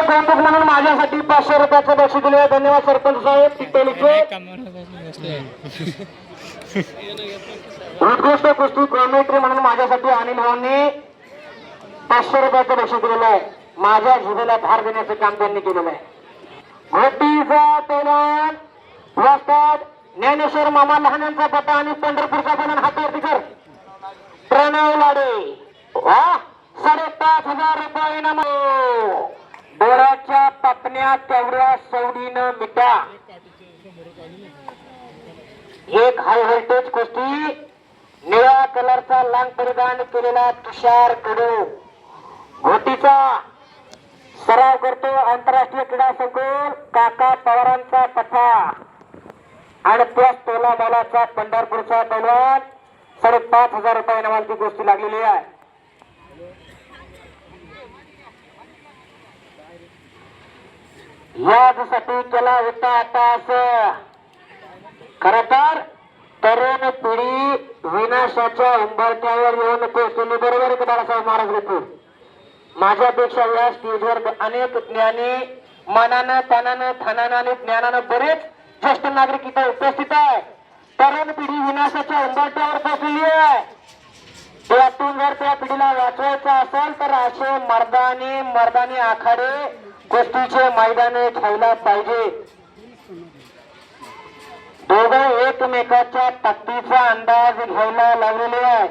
कौतुक म्हणून माझ्यासाठी 500 रुपयाचं बक्षीस दिले. धन्यवाद सरपंच साहेब पिंपळीचे. उत्कृष्ट कुस्ती कॉमेंट्री म्हणून माझ्यासाठी अनिल भाऊंनी 500 रुपयाचं बक्षीस दिलेलं आहे. माझ्या जिभेला धार देण्याचं काम त्यांनी केलेलं आहे. घोटीचा पैलवान वस्ताद ज्ञानेश्वर मामा लहानांचा पट्टा आणि पंढरपूरचा पैलवान हातावरती कर प्रणव लाडे. वा 5,500 रुपये इनाम. डोळ्याच्या पापण्या तेवढ्या सवडीनं मिटा. एक हाय व्होल्टेज कुस्ती निळ्या कलरचा लांग परिधान केलेला तुषार कडू घोटीचा सराव करतो. आंतरराष्ट्रीय क्रीडा संकुल काका पवारांचा पठा आणि त्याच तोला बालाचा पंढरपूरचा पैलवान. 5,500 रुपये इनामाची कुस्ती लागलेली आहे. यासाठी केला होता आता असं. खर तर तरुण पिढी विनाशाच्या उंबरठ्यावर येऊन पोहोचली. बरोबर आहे बाळासाहेब महाराज घेतो. माझ्यापेक्षा या स्टेजवर अनेक ज्ञानी मनानं तनानं धनानं आणि ज्ञानानं बरेच ज्येष्ठ नागरिक इथे उपस्थित आहे. तरुण पिढी विनाशाच्या उंबरठ्यावर पोहोचली आहे. त्यातून जर त्या पिढीला वाचवायचं असेल तर असे मर्दानी आखाडे कुस्तीचे मैदाने घ्यायला पाहिजे. दोघं एकमेकाच्या ताकदीचा अंदाज घ्यायला लागलेले आहे.